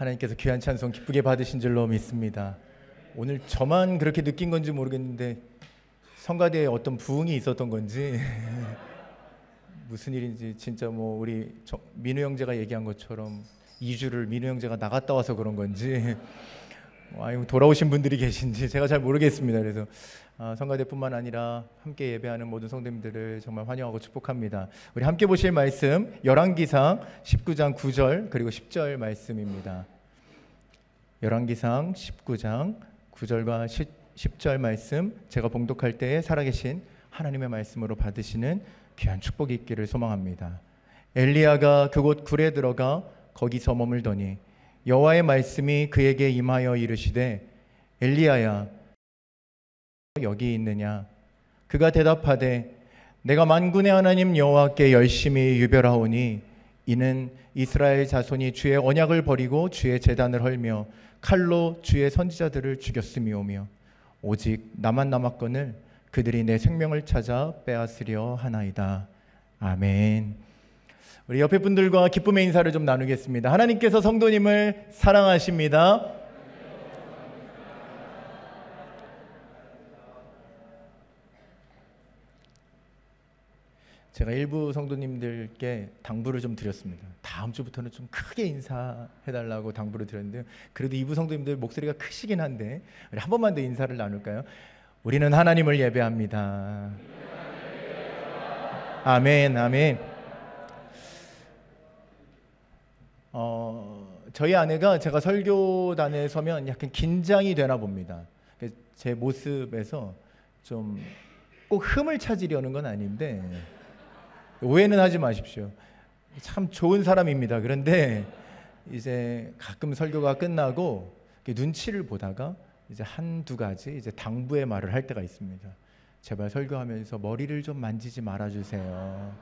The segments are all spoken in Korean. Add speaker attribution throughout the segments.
Speaker 1: 하나님께서 귀한 찬송 기쁘게 받으신 줄로 믿습니다. 오늘 저만 그렇게 느낀 건지 모르겠는데 성가대에 어떤 부흥이 있었던 건지 무슨 일인지 진짜 우리 민우 형제가 얘기한 것처럼 2주를 민우 형제가 나갔다 와서 그런 건지 아니면 돌아오신 분들이 계신지 제가 잘 모르겠습니다. 그래서 성가대뿐만 아니라 함께 예배하는 모든 성도님들을 정말 환영하고 축복합니다. 우리 함께 보실 말씀 열왕기상 19장 9절 그리고 10절 말씀입니다. 열왕기상 19장 9절과 10절 말씀, 제가 봉독할 때에 살아계신 하나님의 말씀으로 받으시는 귀한 축복이 있기를 소망합니다. 엘리야가 그곳 굴에 들어가 거기서 머물더니 여호와의 말씀이 그에게 임하여 이르시되 엘리야야 여기 있느냐? 그가 대답하되 내가 만군의 하나님 여호와께 열심히 유별하오니 이는 이스라엘 자손이 주의 언약을 버리고 주의 제단을 헐며 칼로 주의 선지자들을 죽였음이오며 오직 나만 남았거늘 그들이 내 생명을 찾아 빼앗으려 하나이다. 아멘. 우리 옆에 분들과 기쁨의 인사를 좀 나누겠습니다. 하나님께서 성도님을 사랑하십니다. 제가 일부 성도님들께 당부를 좀 드렸습니다. 다음 주부터는 좀 크게 인사해달라고 당부를 드렸는데요. 그래도 2부 성도님들 목소리가 크시긴 한데 우리 한 번만 더 인사를 나눌까요? 우리는 하나님을 예배합니다. 아멘, 아멘. 저희 아내가 제가 설교단에 서면 약간 긴장이 되나 봅니다. 제 모습에서 좀 꼭 흠을 찾으려는 건 아닌데 오해는 하지 마십시오. 참 좋은 사람입니다. 그런데 이제 가끔 설교가 끝나고 눈치를 보다가 이제 한두 가지 이제 당부의 말을 할 때가 있습니다. 제발 설교하면서 머리를 좀 만지지 말아주세요.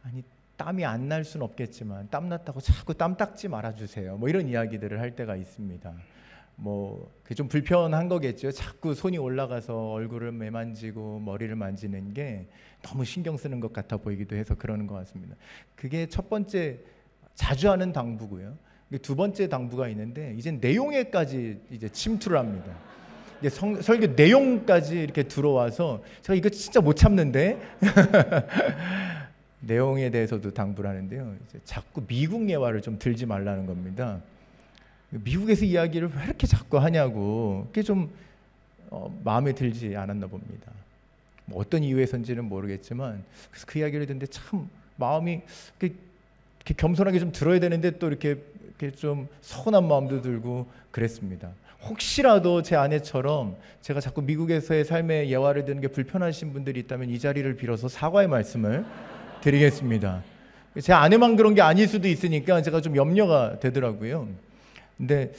Speaker 1: 아니 땀이 안 날 순 없겠지만 땀 났다고 자꾸 땀 닦지 말아주세요. 이런 이야기들을 할 때가 있습니다. 그게 좀 불편한 거겠죠. 자꾸 손이 올라가서 얼굴을 매만지고 머리를 만지는 게 너무 신경 쓰는 것 같아 보이기도 해서 그러는 것 같습니다. 그게 첫 번째 자주 하는 당부고요. 두 번째 당부가 있는데 이제 내용에까지 이제 침투를 합니다. 이제 설교 내용까지 이렇게 들어와서 제가 이거 진짜 못 참는데 내용에 대해서도 당부를 하는데요. 이제 자꾸 미국 예화를 좀 들지 말라는 겁니다. 미국에서 이야기를 왜 이렇게 자꾸 하냐고. 그게 좀 마음에 들지 않았나 봅니다. 어떤 이유에서인지는 모르겠지만 그래서 그 이야기를 듣는데 참 마음이 이렇게 겸손하게 좀 들어야 되는데 또 이렇게 좀 서운한 마음도 들고 그랬습니다. 혹시라도 제 아내처럼 제가 자꾸 미국에서의 삶의 예화를 듣는 게 불편하신 분들이 있다면 이 자리를 빌어서 사과의 말씀을 드리겠습니다. 제 아내만 그런 게 아닐 수도 있으니까 제가 좀 염려가 되더라고요. 근데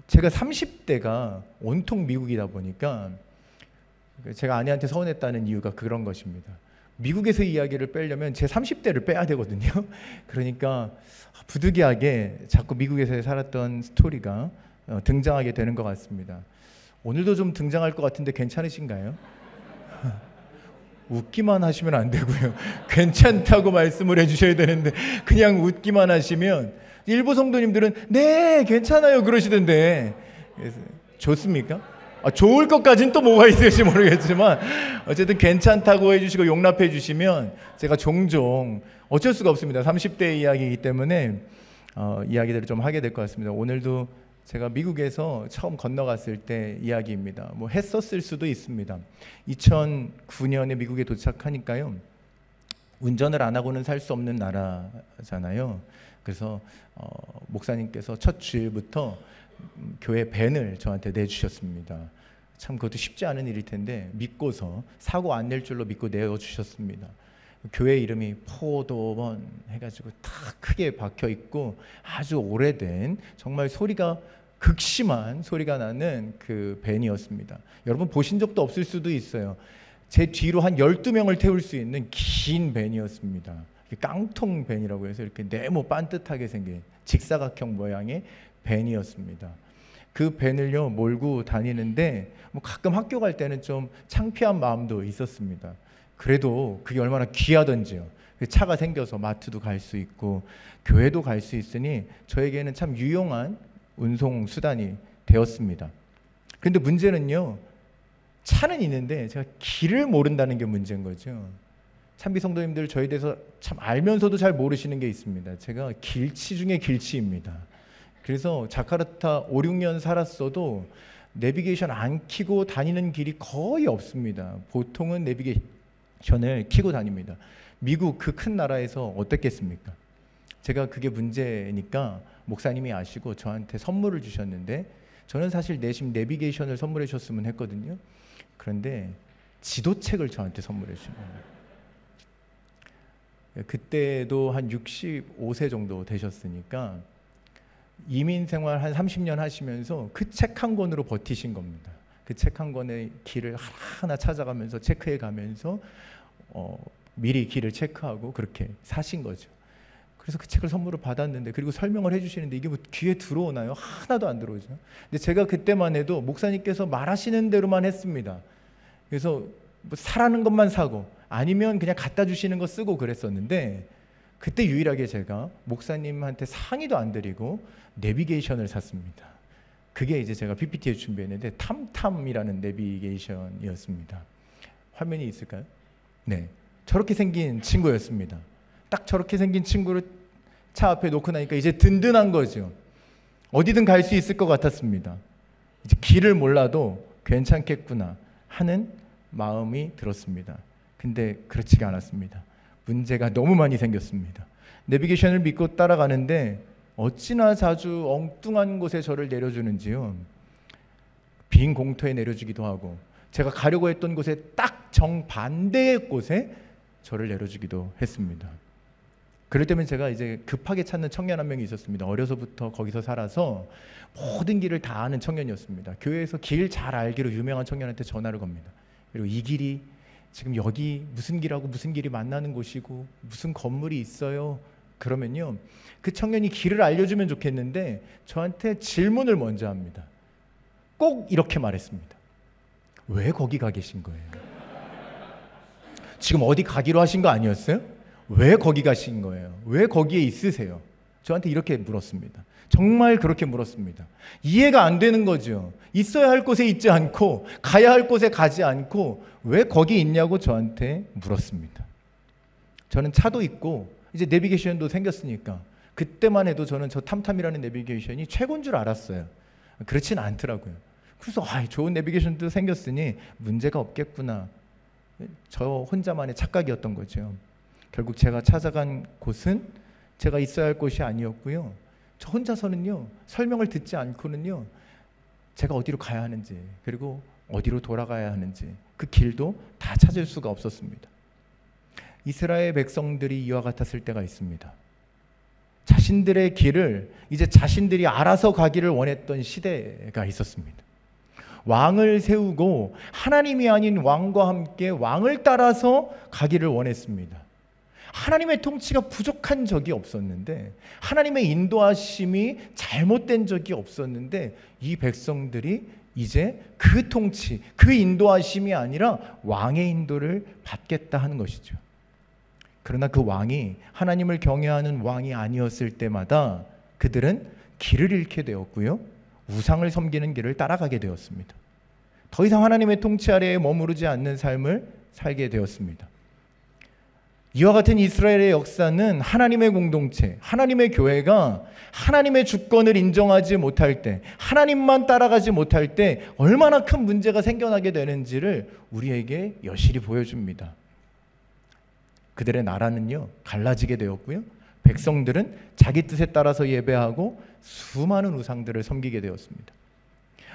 Speaker 1: 제가 30대가 온통 미국이다 보니까 제가 아내한테 서운했다는 이유가 그런 것입니다. 미국에서 이야기를 빼려면 제 30대를 빼야 되거든요. 그러니까 부득이하게 자꾸 미국에서 살았던 스토리가 등장하게 되는 것 같습니다. 오늘도 좀 등장할 것 같은데 괜찮으신가요? 웃기만 하시면 안 되고요. 괜찮다고 말씀을 해주셔야 되는데 그냥 웃기만 하시면 일부 성도님들은 네 괜찮아요 그러시던데 좋습니까? 좋을 것까지는 또 뭐가 있을지 모르겠지만 어쨌든 괜찮다고 해주시고 용납해 주시면 제가 종종 어쩔 수가 없습니다. 30대 이야기이기 때문에 이야기들을 좀 하게 될 것 같습니다. 오늘도 제가 미국에서 처음 건너갔을 때 이야기입니다. 했었을 수도 있습니다. 2009년에 미국에 도착하니까요. 운전을 안 하고는 살 수 없는 나라잖아요. 그래서 목사님께서 첫 주일부터 교회 밴을 저한테 내주셨습니다. 참 그것도 쉽지 않은 일일 텐데 믿고서 사고 안 낼 줄로 믿고 내어주셨습니다. 교회 이름이 포도원 해가지고 다 크게 박혀 있고 아주 오래된 정말 소리가 극심한 소리가 나는 그 밴이었습니다. 여러분 보신 적도 없을 수도 있어요. 제 뒤로 한 12명을 태울 수 있는 긴 밴이었습니다. 깡통 밴이라고 해서 이렇게 네모 반듯하게 생긴 직사각형 모양의 밴이었습니다. 그 밴을요 몰고 다니는데 가끔 학교 갈 때는 좀 창피한 마음도 있었습니다. 그래도 그게 얼마나 귀하던지요. 차가 생겨서 마트도 갈 수 있고 교회도 갈 수 있으니 저에게는 참 유용한 운송 수단이 되었습니다. 그런데 문제는요, 차는 있는데 제가 길을 모른다는 게 문제인 거죠. 참비 성도님들 저에 대해서 참 알면서도 잘 모르시는 게 있습니다. 제가 길치 중에 길치입니다. 그래서 자카르타 5, 6년 살았어도 내비게이션 안 켜고 다니는 길이 거의 없습니다. 보통은 내비게이션을 켜고 다닙니다. 미국 그 큰 나라에서 어떻겠습니까? 제가 그게 문제니까 목사님이 아시고 저한테 선물을 주셨는데, 저는 사실 내심 내비게이션을 선물해 주셨으면 했거든요. 그런데 지도책을 저한테 선물해 주신 거예요. 그때도 한 65세 정도 되셨으니까 이민 생활 한 30년 하시면서 그 책 한 권으로 버티신 겁니다. 그 책 한 권의 길을 하나하나 찾아가면서 체크해 가면서 미리 길을 체크하고 그렇게 사신 거죠. 그래서 그 책을 선물로 받았는데, 그리고 설명을 해주시는데 이게 뭐 귀에 들어오나요? 하나도 안 들어오죠. 근데 제가 그때만 해도 목사님께서 말하시는 대로만 했습니다. 그래서 뭐 사라는 것만 사고 아니면 그냥 갖다 주시는 거 쓰고 그랬었는데, 그때 유일하게 제가 목사님한테 상의도 안 드리고 내비게이션을 샀습니다. 그게 이제 제가 PPT에 준비했는데 탐탐이라는 내비게이션이었습니다. 화면이 있을까요? 네, 저렇게 생긴 친구였습니다. 딱 저렇게 생긴 친구를 차 앞에 놓고 나니까 이제 든든한 거죠. 어디든 갈 수 있을 것 같았습니다. 이제 길을 몰라도 괜찮겠구나 하는 마음이 들었습니다. 근데 그렇지가 않았습니다. 문제가 너무 많이 생겼습니다. 내비게이션을 믿고 따라가는데 어찌나 자주 엉뚱한 곳에 저를 내려주는지요. 빈 공터에 내려주기도 하고, 제가 가려고 했던 곳에 딱 정반대의 곳에 저를 내려주기도 했습니다. 그럴 때면 제가 이제 급하게 찾는 청년 한 명이 있었습니다. 어려서부터 거기서 살아서 모든 길을 다 아는 청년이었습니다. 교회에서 길 잘 알기로 유명한 청년한테 전화를 겁니다. 그리고 이 길이 지금 여기 무슨 길하고 무슨 길이 만나는 곳이고 무슨 건물이 있어요. 그러면요, 그 청년이 길을 알려주면 좋겠는데 저한테 질문을 먼저 합니다. 꼭 이렇게 말했습니다. 왜 거기 가 계신 거예요? 지금 어디 가기로 하신 거 아니었어요? 왜 거기 가신 거예요? 왜 거기에 있으세요? 저한테 이렇게 물었습니다. 정말 그렇게 물었습니다. 이해가 안 되는 거죠. 있어야 할 곳에 있지 않고 가야 할 곳에 가지 않고 왜 거기 있냐고 저한테 물었습니다. 저는 차도 있고 이제 내비게이션도 생겼으니까 그때만 해도 저는 저 탐탐이라는 내비게이션이 최고인 줄 알았어요. 그렇진 않더라고요. 그래서 좋은 내비게이션도 생겼으니 문제가 없겠구나. 저 혼자만의 착각이었던 거죠. 결국 제가 찾아간 곳은 제가 있어야 할 곳이 아니었고요. 저 혼자서는요, 설명을 듣지 않고는요, 제가 어디로 가야 하는지 그리고 어디로 돌아가야 하는지 그 길도 다 찾을 수가 없었습니다. 이스라엘 백성들이 이와 같았을 때가 있습니다. 자신들의 길을 이제 자신들이 알아서 가기를 원했던 시대가 있었습니다. 왕을 세우고 하나님이 아닌 왕과 함께 왕을 따라서 가기를 원했습니다. 하나님의 통치가 부족한 적이 없었는데, 하나님의 인도하심이 잘못된 적이 없었는데, 이 백성들이 이제 그 통치, 그 인도하심이 아니라 왕의 인도를 받겠다 하는 것이죠. 그러나 그 왕이 하나님을 경외하는 왕이 아니었을 때마다 그들은 길을 잃게 되었고요, 우상을 섬기는 길을 따라가게 되었습니다. 더 이상 하나님의 통치 아래에 머무르지 않는 삶을 살게 되었습니다. 이와 같은 이스라엘의 역사는 하나님의 공동체, 하나님의 교회가 하나님의 주권을 인정하지 못할 때, 하나님만 따라가지 못할 때 얼마나 큰 문제가 생겨나게 되는지를 우리에게 여실히 보여줍니다. 그들의 나라는요, 갈라지게 되었고요, 백성들은 자기 뜻에 따라서 예배하고 수많은 우상들을 섬기게 되었습니다.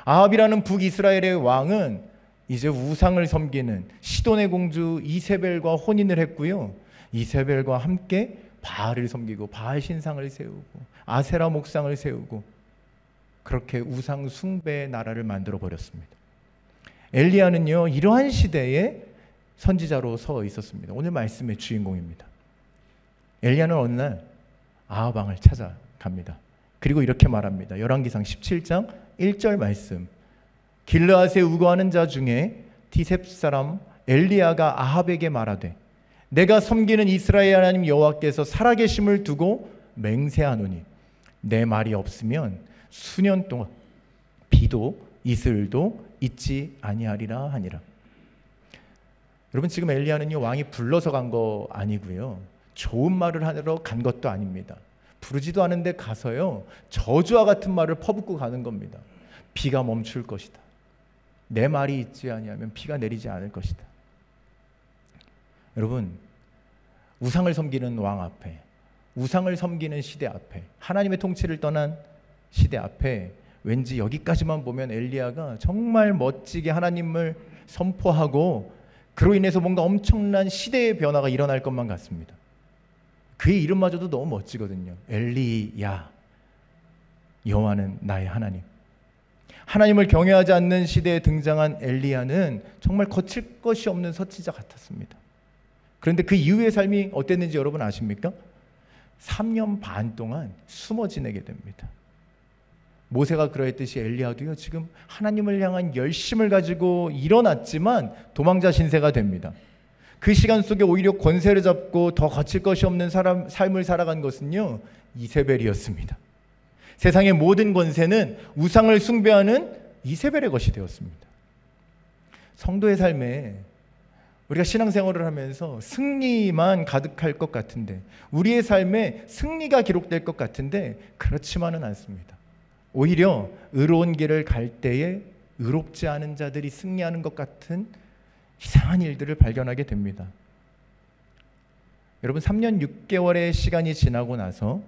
Speaker 1: 아합이라는 북이스라엘의 왕은 이제 우상을 섬기는 시돈의 공주 이세벨과 혼인을 했고요, 이세벨과 함께 바알을 섬기고 바알 신상을 세우고 아세라 목상을 세우고 그렇게 우상 숭배의 나라를 만들어 버렸습니다. 엘리야는요, 이러한 시대에 선지자로 서 있었습니다. 오늘 말씀의 주인공입니다. 엘리야는 어느 날 아합 왕을 찾아갑니다. 그리고 이렇게 말합니다. 열왕기상 17장 1절 말씀. 길르앗에 우거하는 자 중에 디셉 사람 엘리야가 아합에게 말하되 내가 섬기는 이스라엘 하나님 여호와께서 살아계심을 두고 맹세하노니 내 말이 없으면 수년 동안 비도 이슬도 있지 아니하리라 하니라. 여러분, 지금 엘리야는요, 왕이 불러서 간 거 아니고요, 좋은 말을 하러 간 것도 아닙니다. 부르지도 않은데 가서요, 저주와 같은 말을 퍼붓고 가는 겁니다. 비가 멈출 것이다. 내 말이 있지 아니하면 비가 내리지 않을 것이다. 여러분, 우상을 섬기는 왕 앞에, 우상을 섬기는 시대 앞에, 하나님의 통치를 떠난 시대 앞에 왠지 여기까지만 보면 엘리야가 정말 멋지게 하나님을 선포하고 그로 인해서 뭔가 엄청난 시대의 변화가 일어날 것만 같습니다. 그의 이름마저도 너무 멋지거든요. 엘리야, 여호와는 나의 하나님. 하나님을 경외하지 않는 시대에 등장한 엘리야는 정말 거칠 것이 없는 선지자 같았습니다. 그런데 그 이후의 삶이 어땠는지 여러분 아십니까? 3년 반 동안 숨어 지내게 됩니다. 모세가 그러했듯이 엘리야도요, 지금 하나님을 향한 열심을 가지고 일어났지만 도망자 신세가 됩니다. 그 시간 속에 오히려 권세를 잡고 더 거칠 것이 없는 삶을 살아간 것은요, 이세벨이었습니다. 세상의 모든 권세는 우상을 숭배하는 이세벨의 것이 되었습니다. 성도의 삶에 우리가 신앙생활을 하면서 승리만 가득할 것 같은데, 우리의 삶에 승리가 기록될 것 같은데 그렇지만은 않습니다. 오히려 의로운 길을 갈 때에 의롭지 않은 자들이 승리하는 것 같은 이상한 일들을 발견하게 됩니다. 여러분, 3년 6개월의 시간이 지나고 나서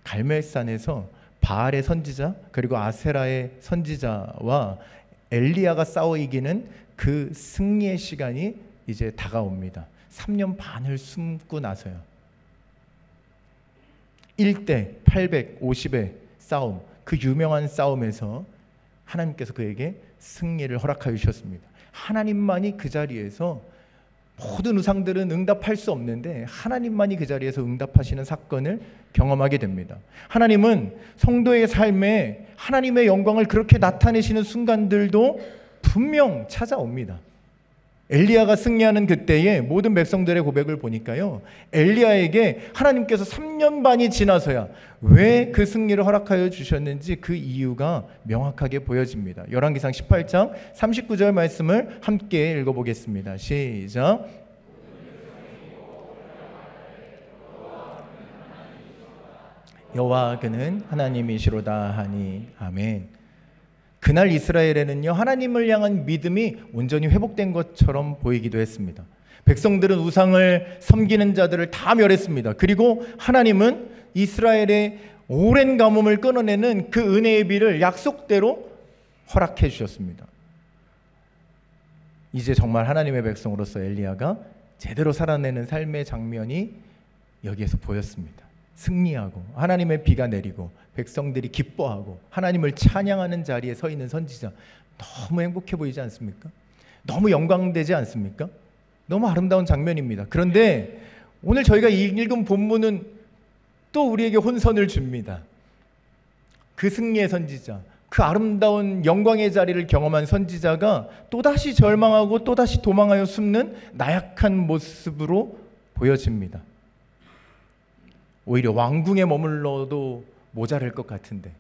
Speaker 1: 갈멜산에서 바알의 선지자 그리고 아세라의 선지자와 엘리야가 싸워 이기는 그 승리의 시간이 이제 다가옵니다. 3년 반을 숨고 나서요. 1대 850의 싸움, 그 유명한 싸움에서 하나님께서 그에게 승리를 허락하여 주셨습니다. 하나님만이 그 자리에서, 모든 우상들은 응답할 수 없는데 하나님만이 그 자리에서 응답하시는 사건을 경험하게 됩니다. 하나님은 성도의 삶에 하나님의 영광을 그렇게 나타내시는 순간들도 분명 찾아옵니다. 엘리야가 승리하는 그때의 모든 백성들의 고백을 보니까요, 엘리야에게 하나님께서 3년 반이 지나서야 왜 그 승리를 허락하여 주셨는지 그 이유가 명확하게 보여집니다. 열왕기상 18장 39절 말씀을 함께 읽어보겠습니다. 시작. 여호와 그는 하나님이시로다 하니. 아멘. 그날 이스라엘에는요, 하나님을 향한 믿음이 온전히 회복된 것처럼 보이기도 했습니다. 백성들은 우상을 섬기는 자들을 다 멸했습니다. 그리고 하나님은 이스라엘의 오랜 가뭄을 끊어내는 그 은혜의 비를 약속대로 허락해 주셨습니다. 이제 정말 하나님의 백성으로서 엘리야가 제대로 살아내는 삶의 장면이 여기에서 보였습니다. 승리하고 하나님의 비가 내리고 백성들이 기뻐하고 하나님을 찬양하는 자리에 서 있는 선지자, 너무 행복해 보이지 않습니까? 너무 영광되지 않습니까? 너무 아름다운 장면입니다. 그런데 오늘 저희가 읽은 본문은 또 우리에게 혼선을 줍니다. 그 승리의 선지자, 그 아름다운 영광의 자리를 경험한 선지자가 또다시 절망하고 또다시 도망하여 숨는 나약한 모습으로 보여집니다. 오히려 왕궁에 머물러도 모자랄 것 같은데,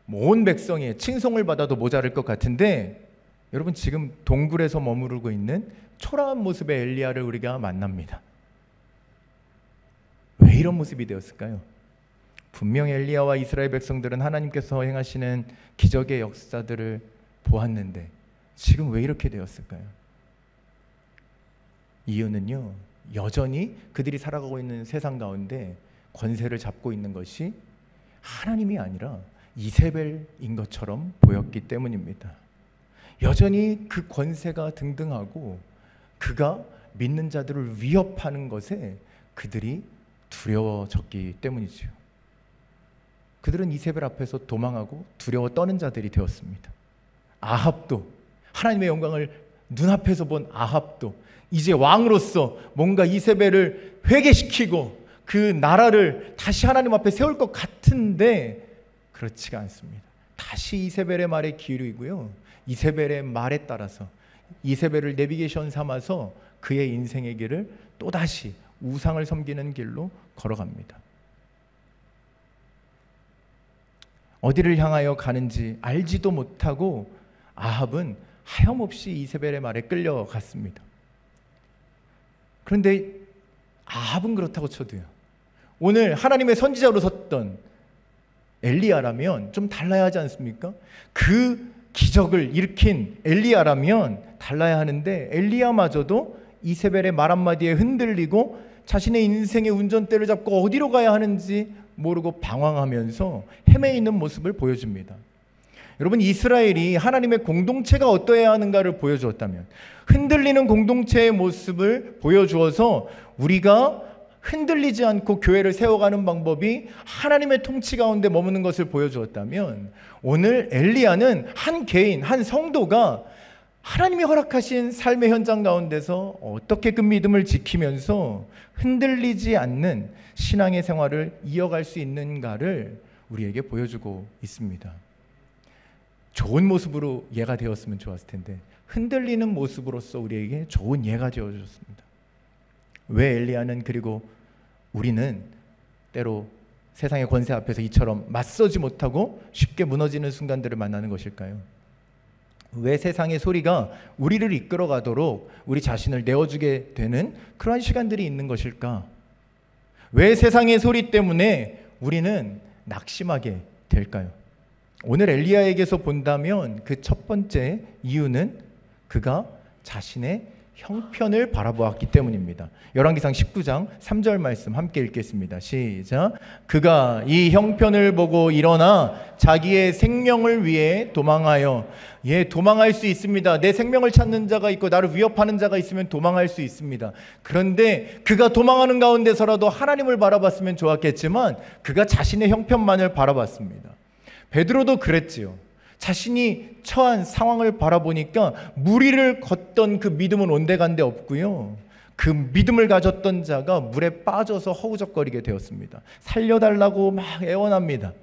Speaker 1: 온 백성의 칭송을 받아도 모자랄 것 같은데, 여러분, 지금 동굴에서 머무르고 있는 초라한 모습의 엘리야를 우리가 만납니다. 왜 이런 모습이 되었을까요? 분명 엘리야와 이스라엘 백성들은 하나님께서 행하시는 기적의 역사들을 보았는데 지금 왜 이렇게 되었을까요? 이유는요, 여전히 그들이 살아가고 있는 세상 가운데 권세를 잡고 있는 것이 하나님이 아니라 이세벨인 것처럼 보였기 때문입니다. 여전히 그 권세가 등등하고 그가 믿는 자들을 위협하는 것에 그들이 두려워졌기 때문이지요. 그들은 이세벨 앞에서 도망하고 두려워 떠는 자들이 되었습니다. 아합도, 하나님의 영광을 눈앞에서 본 아합도 이제 왕으로서 뭔가 이세벨을 회개시키고 그 나라를 다시 하나님 앞에 세울 것 같은데 그렇지가 않습니다. 다시 이세벨의 말에 기울이고요, 이세벨의 말에 따라서 이세벨을 내비게이션 삼아서 그의 인생의 길을 또다시 우상을 섬기는 길로 걸어갑니다. 어디를 향하여 가는지 알지도 못하고 아합은 하염없이 이세벨의 말에 끌려갔습니다. 그런데 아합은 그렇다고 쳐도요, 오늘 하나님의 선지자로 섰던 엘리야라면 좀 달라야 하지 않습니까? 그 기적을 일으킨 엘리야라면 달라야 하는데, 엘리야마저도 이세벨의 말 한마디에 흔들리고 자신의 인생의 운전대를 잡고 어디로 가야 하는지 모르고 방황하면서 헤매 있는 모습을 보여줍니다. 여러분, 이스라엘이 하나님의 공동체가 어떠해야 하는가를 보여주었다면, 흔들리는 공동체의 모습을 보여주어서 우리가 흔들리지 않고 교회를 세워가는 방법이 하나님의 통치 가운데 머무는 것을 보여주었다면, 오늘 엘리야는 한 개인, 한 성도가 하나님이 허락하신 삶의 현장 가운데서 어떻게 그 믿음을 지키면서 흔들리지 않는 신앙의 생활을 이어갈 수 있는가를 우리에게 보여주고 있습니다. 좋은 모습으로 예가 되었으면 좋았을 텐데, 흔들리는 모습으로서 우리에게 좋은 예가 되어줬습니다. 왜 엘리야는, 그리고 우리는 때로 세상의 권세 앞에서 이처럼 맞서지 못하고 쉽게 무너지는 순간들을 만나는 것일까요? 왜 세상의 소리가 우리를 이끌어가도록 우리 자신을 내어주게 되는 그러한 시간들이 있는 것일까? 왜 세상의 소리 때문에 우리는 낙심하게 될까요? 오늘 엘리야에게서 본다면 그 첫 번째 이유는 그가 자신의 형편을 바라보았기 때문입니다. 열왕기상 19장 3절 말씀 함께 읽겠습니다. 시작. 그가 이 형편을 보고 일어나 자기의 생명을 위해 도망하여, 도망할 수 있습니다. 내 생명을 찾는 자가 있고 나를 위협하는 자가 있으면 도망할 수 있습니다. 그런데 그가 도망하는 가운데서라도 하나님을 바라봤으면 좋았겠지만 그가 자신의 형편만을 바라봤습니다. 베드로도 그랬지요. 자신이 처한 상황을 바라보니까 무리를 걷던 그 믿음은 온데간데 없고요, 그 믿음을 가졌던 자가 물에 빠져서 허우적거리게 되었습니다. 살려달라고 막 애원합니다.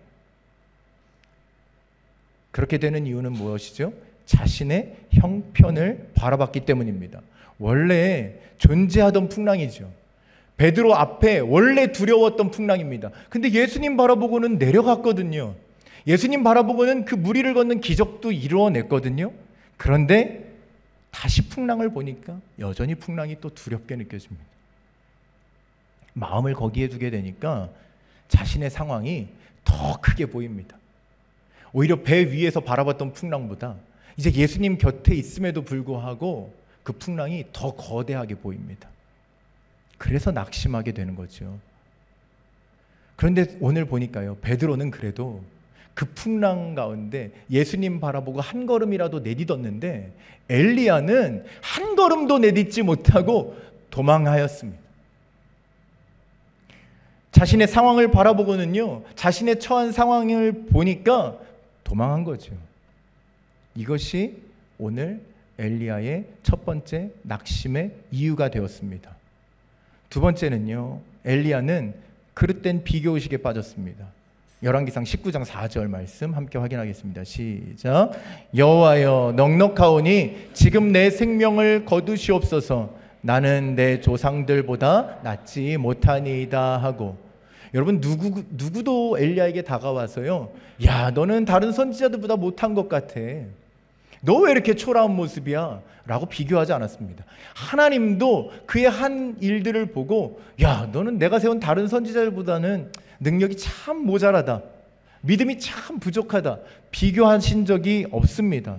Speaker 1: 그렇게 되는 이유는 무엇이죠? 자신의 형편을 바라봤기 때문입니다. 원래 존재하던 풍랑이죠. 베드로 앞에 원래 두려웠던 풍랑입니다. 근데 예수님 바라보고는 내려갔거든요. 예수님 바라보고는 그 무리를 걷는 기적도 이루어냈거든요. 그런데 다시 풍랑을 보니까 여전히 풍랑이 또 두렵게 느껴집니다. 마음을 거기에 두게 되니까 자신의 상황이 더 크게 보입니다. 오히려 배 위에서 바라봤던 풍랑보다 이제 예수님 곁에 있음에도 불구하고 그 풍랑이 더 거대하게 보입니다. 그래서 낙심하게 되는 거죠. 그런데 오늘 보니까요, 베드로는 그래도 그 풍랑 가운데 예수님 바라보고 한 걸음이라도 내딛었는데, 엘리야는 한 걸음도 내딛지 못하고 도망하였습니다. 자신의 상황을 바라보고는요, 자신의 처한 상황을 보니까 도망한 거죠. 이것이 오늘 엘리야의 첫 번째 낙심의 이유가 되었습니다. 두 번째는요, 엘리야는 그릇된 비교의식에 빠졌습니다. 열왕기상 19장 4절 말씀 함께 확인하겠습니다. 시작. 여호와여, 넉넉하오니 지금 내 생명을 거두시옵소서. 나는 내 조상들보다 낫지 못하니이다 하고. 여러분, 누구도 엘리야에게 다가와서요, 야, 너는 다른 선지자들보다 못한 것 같아, 너 왜 이렇게 초라한 모습이야? 라고 비교하지 않았습니다. 하나님도 그의 한 일들을 보고, 야, 너는 내가 세운 다른 선지자들보다는 능력이 참 모자라다, 믿음이 참 부족하다, 비교하신 적이 없습니다.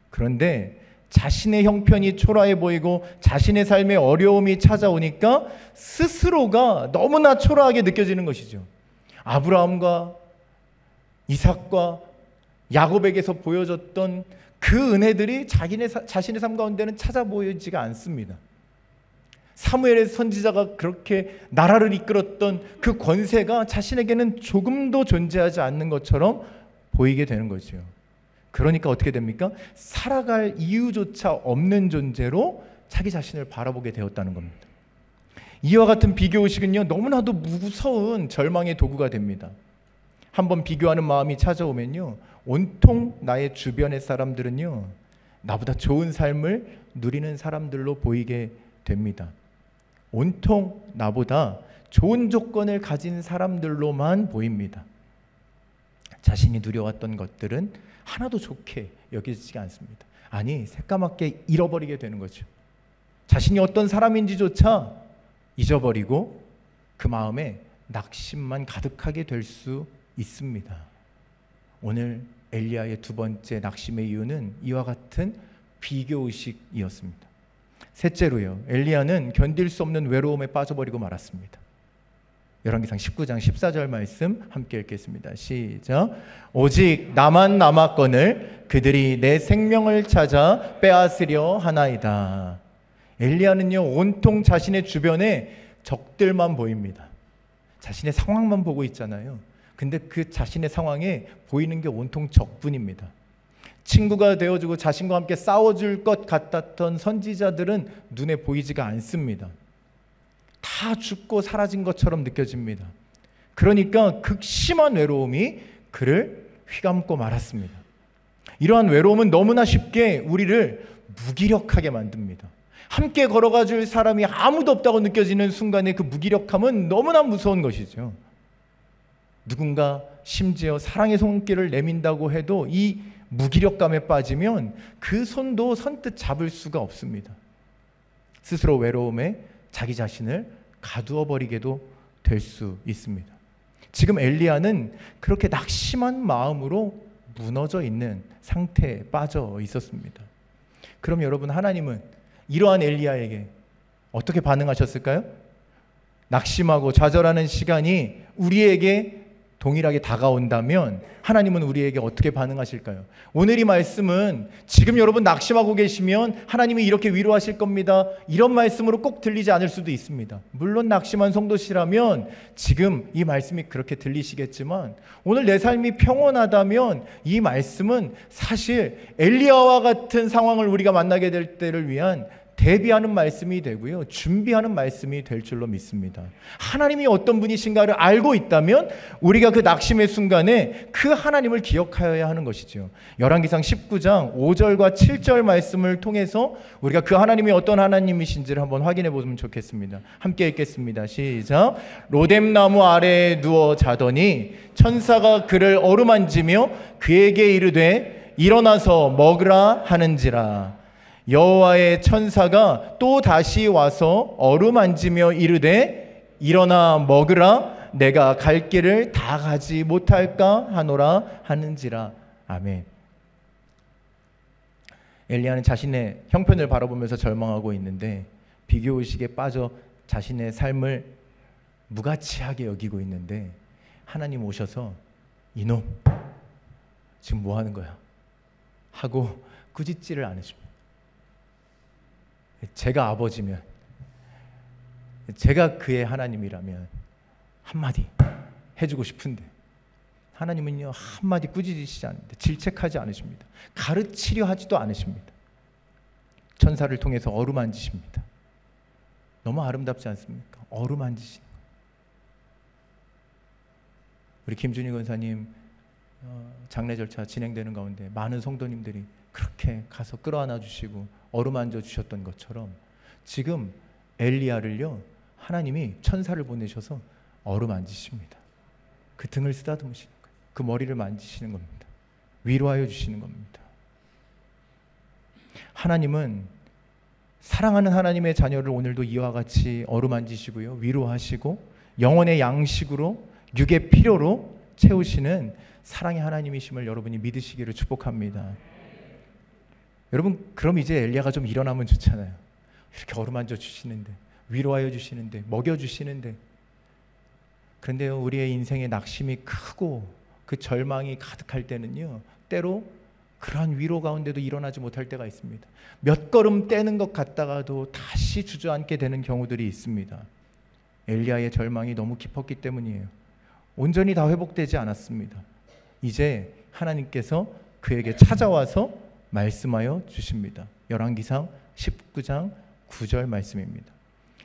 Speaker 1: 그런데 자신의 형편이 초라해 보이고 자신의 삶에 어려움이 찾아오니까 스스로가 너무나 초라하게 느껴지는 것이죠. 아브라함과 이삭과 야곱에게서 보여줬던 그 은혜들이 자신의 삶 가운데는 찾아 보이지가 않습니다. 사무엘의 선지자가 그렇게 나라를 이끌었던 그 권세가 자신에게는 조금도 존재하지 않는 것처럼 보이게 되는 거죠. 그러니까 어떻게 됩니까? 살아갈 이유조차 없는 존재로 자기 자신을 바라보게 되었다는 겁니다. 이와 같은 비교의식은요, 너무나도 무서운 절망의 도구가 됩니다. 한번 비교하는 마음이 찾아오면요, 온통 나의 주변의 사람들은요, 나보다 좋은 삶을 누리는 사람들로 보이게 됩니다. 온통 나보다 좋은 조건을 가진 사람들로만 보입니다. 자신이 누려왔던 것들은 하나도 좋게 여기지가 않습니다. 아니, 새까맣게 잃어버리게 되는 거죠. 자신이 어떤 사람인지조차 잊어버리고 그 마음에 낙심만 가득하게 될 수 있습니다. 오늘 엘리야의 두 번째 낙심의 이유는 이와 같은 비교의식이었습니다. 셋째로요, 엘리야는 견딜 수 없는 외로움에 빠져버리고 말았습니다. 열왕기상 19장 14절 말씀 함께 읽겠습니다. 시작. 오직 나만 남았거늘 그들이 내 생명을 찾아 빼앗으려 하나이다. 엘리야는요, 온통 자신의 주변에 적들만 보입니다. 자신의 상황만 보고 있잖아요. 근데 그 자신의 상황에 보이는 게 온통 적뿐입니다. 친구가 되어주고 자신과 함께 싸워줄 것 같았던 선지자들은 눈에 보이지가 않습니다. 다 죽고 사라진 것처럼 느껴집니다. 그러니까 극심한 외로움이 그를 휘감고 말았습니다. 이러한 외로움은 너무나 쉽게 우리를 무기력하게 만듭니다. 함께 걸어가 줄 사람이 아무도 없다고 느껴지는 순간에 그 무기력함은 너무나 무서운 것이죠. 누군가 심지어 사랑의 손길을 내민다고 해도 이 무기력감에 빠지면 그 손도 선뜻 잡을 수가 없습니다. 스스로 외로움에 자기 자신을 가두어 버리게도 될 수 있습니다. 지금 엘리야는 그렇게 낙심한 마음으로 무너져 있는 상태에 빠져 있었습니다. 그럼 여러분, 하나님은 이러한 엘리야에게 어떻게 반응하셨을까요? 낙심하고 좌절하는 시간이 우리에게 동일하게 다가온다면 하나님은 우리에게 어떻게 반응하실까요? 오늘 이 말씀은 지금 여러분 낙심하고 계시면 하나님이 이렇게 위로하실 겁니다, 이런 말씀으로 꼭 들리지 않을 수도 있습니다. 물론 낙심한 성도시라면 지금 이 말씀이 그렇게 들리시겠지만, 오늘 내 삶이 평온하다면 이 말씀은 사실 엘리야와 같은 상황을 우리가 만나게 될 때를 위한 대비하는 말씀이 되고요, 준비하는 말씀이 될 줄로 믿습니다. 하나님이 어떤 분이신가를 알고 있다면 우리가 그 낙심의 순간에 그 하나님을 기억하여야 하는 것이죠. 열왕기상 19장 5절과 7절 말씀을 통해서 우리가 그 하나님이 어떤 하나님이신지를 한번 확인해 보면 좋겠습니다. 함께 읽겠습니다. 시작. 로뎀나무 아래에 누워 자더니 천사가 그를 어루만지며 그에게 이르되 일어나서 먹으라 하는지라. 여호와의 천사가 또 다시 와서 어루만지며 이르되 일어나 먹으라, 내가 갈 길을 다 가지 못할까 하노라 하는지라. 아멘. 엘리야는 자신의 형편을 바라보면서 절망하고 있는데 비교의식에 빠져 자신의 삶을 무가치하게 여기고 있는데, 하나님 오셔서 이놈 지금 뭐 하는 거야 하고 꾸짖지를 않으십니다. 제가 아버지면, 제가 그의 하나님이라면 한마디 해주고 싶은데 하나님은요, 한마디 꾸짖으시지 않습니다. 질책하지 않으십니다. 가르치려 하지도 않으십니다. 천사를 통해서 어루만지십니다. 너무 아름답지 않습니까? 어루만지시는 거. 우리 김준희 권사님 장례 절차 진행되는 가운데 많은 성도님들이 그렇게 가서 끌어안아 주시고 어루만져 주셨던 것처럼, 지금 엘리야를요, 하나님이 천사를 보내셔서 어루만지십니다. 그 등을 쓰다듬으시는 거예요. 그 머리를 만지시는 겁니다. 위로하여 주시는 겁니다. 하나님은 사랑하는 하나님의 자녀를 오늘도 이와 같이 어루만지시고요, 위로하시고 영혼의 양식으로, 육의 필요로 채우시는 사랑의 하나님이심을 여러분이 믿으시기를 축복합니다. 여러분, 그럼 이제 엘리야가 좀 일어나면 좋잖아요. 이렇게 어루만져 주시는데, 위로하여 주시는데, 먹여 주시는데. 그런데요, 우리의 인생의 낙심이 크고 그 절망이 가득할 때는요, 때로 그러한 위로 가운데도 일어나지 못할 때가 있습니다. 몇 걸음 떼는 것 같다가도 다시 주저앉게 되는 경우들이 있습니다. 엘리야의 절망이 너무 깊었기 때문이에요. 온전히 다 회복되지 않았습니다. 이제 하나님께서 그에게 찾아와서 말씀하여 주십니다. 열왕기상 19장 9절 말씀입니다.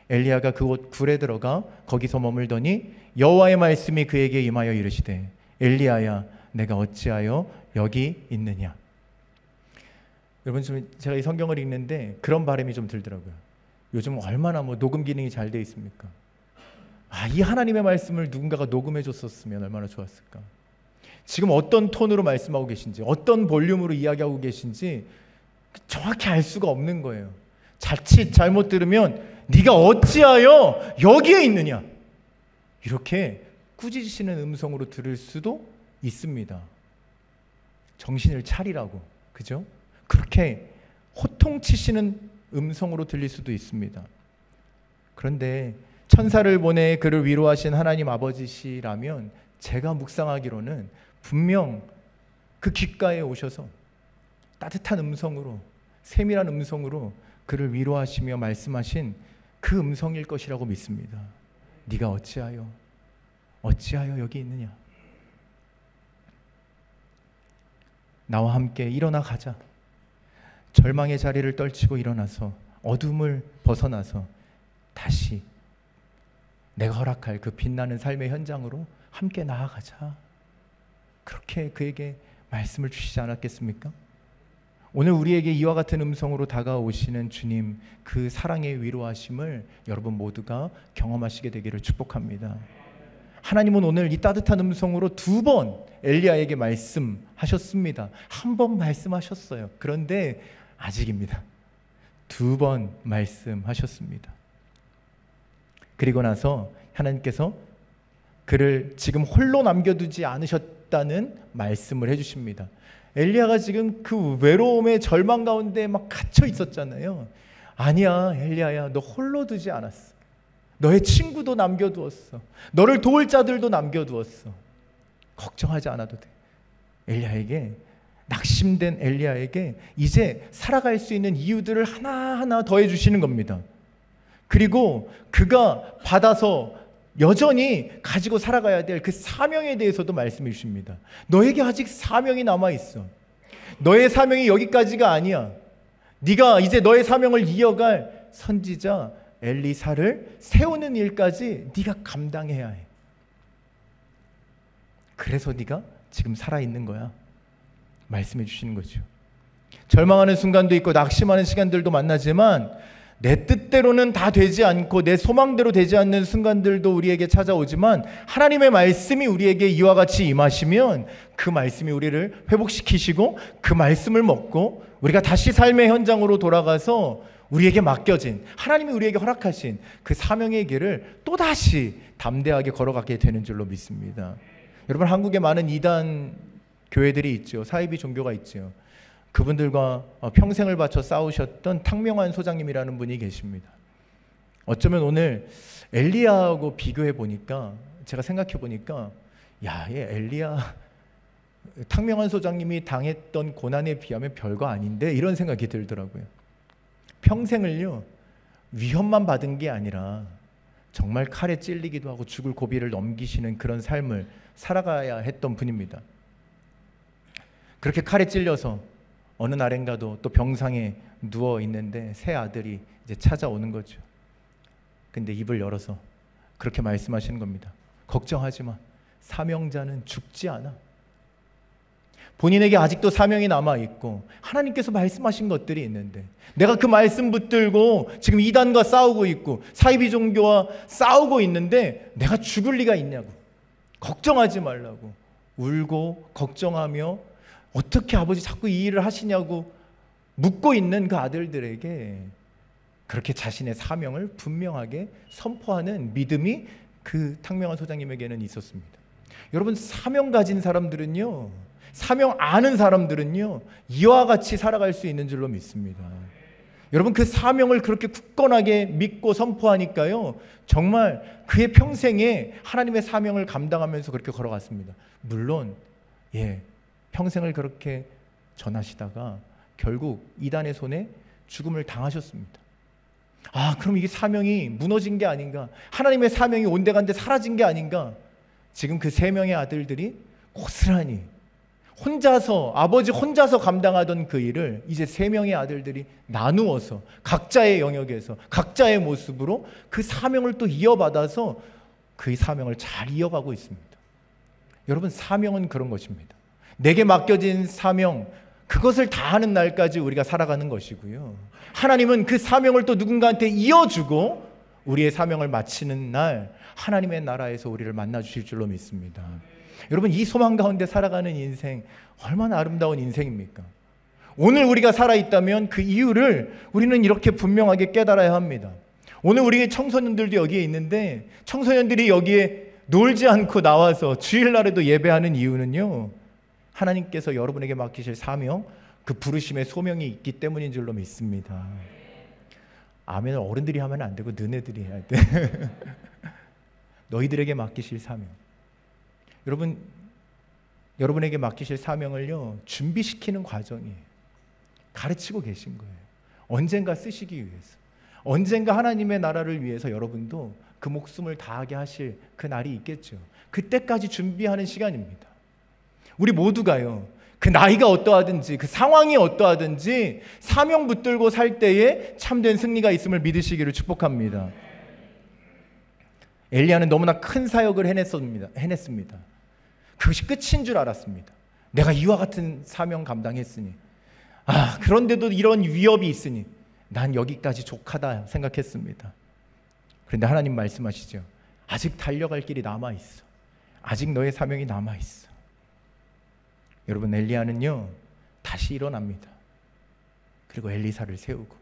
Speaker 1: 엘리야가 그곳 굴에 들어가 거기서 머물더니 여호와의 말씀이 그에게 임하여 이르시되 엘리야야, 내가 어찌하여 여기 있느냐. 여러분, 좀 제가 이 성경을 읽는데 그런 바람이 좀 들더라고요. 요즘 얼마나 녹음 기능이 잘 돼 있습니까? 이 하나님의 말씀을 누군가가 녹음해 줬었으면 얼마나 좋았을까. 지금 어떤 톤으로 말씀하고 계신지, 어떤 볼륨으로 이야기하고 계신지 정확히 알 수가 없는 거예요. 자칫 잘못 들으면 네가 어찌하여 여기에 있느냐, 이렇게 꾸짖으시는 음성으로 들을 수도 있습니다. 정신을 차리라고, 그죠? 그렇게 호통치시는 음성으로 들릴 수도 있습니다. 그런데 천사를 보내 그를 위로하신 하나님 아버지시라면 제가 묵상하기로는 분명 그 귓가에 오셔서 따뜻한 음성으로, 세밀한 음성으로 그를 위로하시며 말씀하신 그 음성일 것이라고 믿습니다. 네가 어찌하여 여기 있느냐. 나와 함께 일어나 가자. 절망의 자리를 떨치고 일어나서 어둠을 벗어나서 다시 내가 허락할 그 빛나는 삶의 현장으로 함께 나아가자. 그렇게 그에게 말씀을 주시지 않았겠습니까? 오늘 우리에게 이와 같은 음성으로 다가오시는 주님, 그 사랑의 위로하심을 여러분 모두가 경험하시게 되기를 축복합니다. 하나님은 오늘 이 따뜻한 음성으로 2번 엘리야에게 말씀하셨습니다. 1번 말씀하셨어요. 그런데 아직입니다. 2번 말씀하셨습니다. 그리고 나서 하나님께서 그를 지금 홀로 남겨두지 않으셨다는 말씀을 해주십니다. 엘리야가 지금 그 외로움의 절망 가운데 막 갇혀 있었잖아요. 아니야, 엘리야야, 너 홀로 두지 않았어. 너의 친구도 남겨두었어. 너를 도울 자들도 남겨두었어. 걱정하지 않아도 돼. 엘리야에게, 낙심된 엘리야에게 이제 살아갈 수 있는 이유들을 하나하나 더해 주시는 겁니다. 그리고 그가 받아서 여전히 가지고 살아가야 될 그 사명에 대해서도 말씀해 주십니다. 너에게 아직 사명이 남아있어. 너의 사명이 여기까지가 아니야. 네가 이제 너의 사명을 이어갈 선지자 엘리사를 세우는 일까지 네가 감당해야 해. 그래서 네가 지금 살아있는 거야. 말씀해 주시는 거죠. 절망하는 순간도 있고 낙심하는 시간들도 만나지만 내 뜻대로는 다 되지 않고 내 소망대로 되지 않는 순간들도 우리에게 찾아오지만 하나님의 말씀이 우리에게 이와 같이 임하시면 그 말씀이 우리를 회복시키시고 그 말씀을 먹고 우리가 다시 삶의 현장으로 돌아가서 우리에게 맡겨진, 하나님이 우리에게 허락하신 그 사명의 길을 또다시 담대하게 걸어가게 되는 줄로 믿습니다. 여러분, 한국에 많은 이단 교회들이 있죠. 사이비 종교가 있죠. 그분들과 평생을 바쳐 싸우셨던 탕명환 소장님이라는 분이 계십니다. 어쩌면 오늘 엘리야하고 비교해 보니까, 제가 생각해 보니까, 야, 얘 엘리야, 탕명환 소장님이 당했던 고난에 비하면 별거 아닌데, 이런 생각이 들더라고요. 평생을요, 위협만 받은 게 아니라 정말 칼에 찔리기도 하고 죽을 고비를 넘기시는 그런 삶을 살아가야 했던 분입니다. 그렇게 칼에 찔려서 어느 날엔가도 또 병상에 누워 있는데 새 아들이 이제 찾아오는 거죠. 근데 입을 열어서 그렇게 말씀하시는 겁니다. 걱정하지 마. 사명자는 죽지 않아. 본인에게 아직도 사명이 남아있고 하나님께서 말씀하신 것들이 있는데 내가 그 말씀 붙들고 지금 이단과 싸우고 있고 사이비 종교와 싸우고 있는데 내가 죽을 리가 있냐고. 걱정하지 말라고. 울고 걱정하며 어떻게 아버지 자꾸 이 일을 하시냐고 묻고 있는 그 아들들에게 그렇게 자신의 사명을 분명하게 선포하는 믿음이 그 탕명환 소장님에게는 있었습니다. 여러분, 사명 가진 사람들은요, 사명 아는 사람들은요, 이와 같이 살아갈 수 있는 줄로 믿습니다. 여러분, 그 사명을 그렇게 굳건하게 믿고 선포하니까요, 정말 그의 평생에 하나님의 사명을 감당하면서 그렇게 걸어갔습니다. 물론 평생을 그렇게 전하시다가 결국 이단의 손에 죽음을 당하셨습니다. 그럼 이게 사명이 무너진 게 아닌가? 하나님의 사명이 온데간데 사라진 게 아닌가? 지금 그 3명의 아들들이 고스란히 아버지 혼자서 감당하던 그 일을 이제 3명의 아들들이 나누어서 각자의 영역에서 각자의 모습으로 그 사명을 또 이어받아서 그 사명을 잘 이어가고 있습니다. 여러분, 사명은 그런 것입니다. 내게 맡겨진 사명, 그것을 다 하는 날까지 우리가 살아가는 것이고요. 하나님은 그 사명을 또 누군가한테 이어주고 우리의 사명을 마치는 날 하나님의 나라에서 우리를 만나 주실 줄로 믿습니다. 여러분, 이 소망 가운데 살아가는 인생 얼마나 아름다운 인생입니까? 오늘 우리가 살아있다면 그 이유를 우리는 이렇게 분명하게 깨달아야 합니다. 오늘 우리 청소년들도 여기에 있는데 청소년들이 여기에 놀지 않고 나와서 주일날에도 예배하는 이유는요, 하나님께서 여러분에게 맡기실 사명, 그 부르심의 소명이 있기 때문인 줄로 믿습니다. 아멘을 어른들이 하면 안 되고 너네들이 해야 돼. 너희들에게 맡기실 사명. 여러분, 여러분에게 맡기실 사명을요, 준비시키는 과정이에요. 가르치고 계신 거예요. 언젠가 쓰시기 위해서, 언젠가 하나님의 나라를 위해서 여러분도 그 목숨을 다하게 하실 그 날이 있겠죠. 그때까지 준비하는 시간입니다. 우리 모두가요, 그 나이가 어떠하든지 그 상황이 어떠하든지 사명 붙들고 살 때에 참된 승리가 있음을 믿으시기를 축복합니다. 엘리야는 너무나 큰 사역을 해냈습니다. 그것이 끝인 줄 알았습니다. 내가 이와 같은 사명 감당했으니, 그런데도 이런 위협이 있으니 난 여기까지 족하다 생각했습니다. 그런데 하나님 말씀하시죠. 아직 달려갈 길이 남아있어. 아직 너의 사명이 남아있어. 여러분, 엘리야는요 다시 일어납니다. 그리고 엘리사를 세우고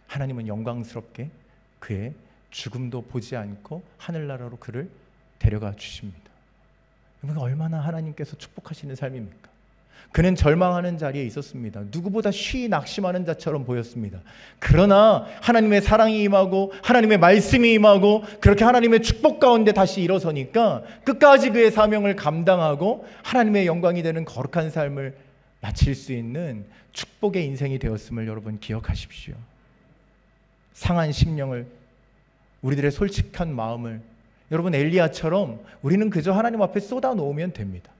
Speaker 1: 하나님은 영광스럽게 그의 죽음도 보지 않고 하늘나라로 그를 데려가 주십니다. 여러분, 얼마나 하나님께서 축복하시는 삶입니까? 그는 절망하는 자리에 있었습니다. 누구보다 쉬이 낙심하는 자처럼 보였습니다. 그러나 하나님의 사랑이 임하고 하나님의 말씀이 임하고 그렇게 하나님의 축복 가운데 다시 일어서니까 끝까지 그의 사명을 감당하고 하나님의 영광이 되는 거룩한 삶을 마칠 수 있는 축복의 인생이 되었음을 여러분 기억하십시오. 상한 심령을, 우리들의 솔직한 마음을 여러분 엘리야처럼 우리는 그저 하나님 앞에 쏟아 놓으면 됩니다.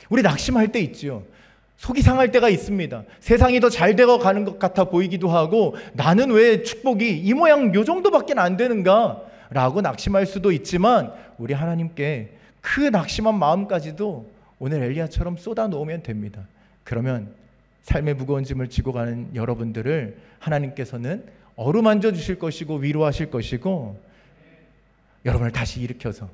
Speaker 1: 우리 낙심할 때 있죠. 속이 상할 때가 있습니다. 세상이 더 잘 되어 가는 것 같아 보이기도 하고 나는 왜 축복이 이 모양 요 정도밖에 안 되는가 라고 낙심할 수도 있지만 우리 하나님께 그 낙심한 마음까지도 오늘 엘리야처럼 쏟아 놓으면 됩니다. 그러면 삶의 무거운 짐을 지고 가는 여러분들을 하나님께서는 어루만져 주실 것이고 위로하실 것이고 여러분을 다시 일으켜서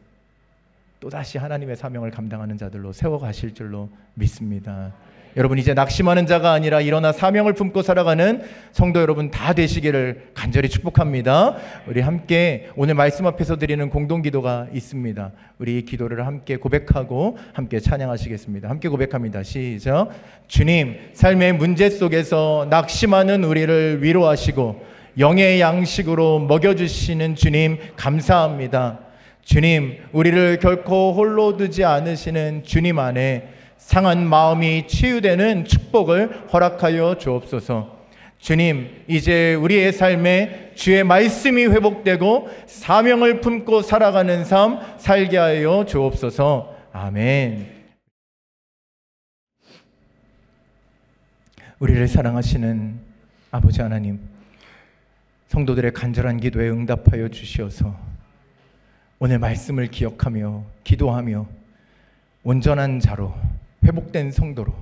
Speaker 1: 또다시 하나님의 사명을 감당하는 자들로 세워가실 줄로 믿습니다. 여러분, 이제 낙심하는 자가 아니라 일어나 사명을 품고 살아가는 성도 여러분 다 되시기를 간절히 축복합니다. 우리 함께 오늘 말씀 앞에서 드리는 공동기도가 있습니다. 우리 이 기도를 함께 고백하고 함께 찬양하시겠습니다. 함께 고백합니다. 시작. 주님, 삶의 문제 속에서 낙심하는 우리를 위로하시고 영의 양식으로 먹여주시는 주님 감사합니다. 주님, 우리를 결코 홀로 두지 않으시는 주님 안에 상한 마음이 치유되는 축복을 허락하여 주옵소서. 주님, 이제 우리의 삶에 주의 말씀이 회복되고 사명을 품고 살아가는 삶 살게 하여 주옵소서. 아멘. 우리를 사랑하시는 아버지 하나님, 성도들의 간절한 기도에 응답하여 주시어서 오늘 말씀을 기억하며 기도하며 온전한 자로 회복된 성도로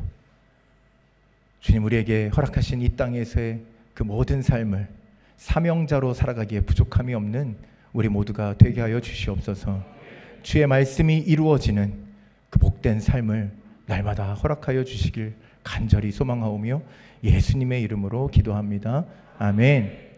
Speaker 1: 주님 우리에게 허락하신 이 땅에서의 그 모든 삶을 사명자로 살아가기에 부족함이 없는 우리 모두가 되게 하여 주시옵소서. 주의 말씀이 이루어지는 그 복된 삶을 날마다 허락하여 주시길 간절히 소망하오며 예수님의 이름으로 기도합니다. 아멘.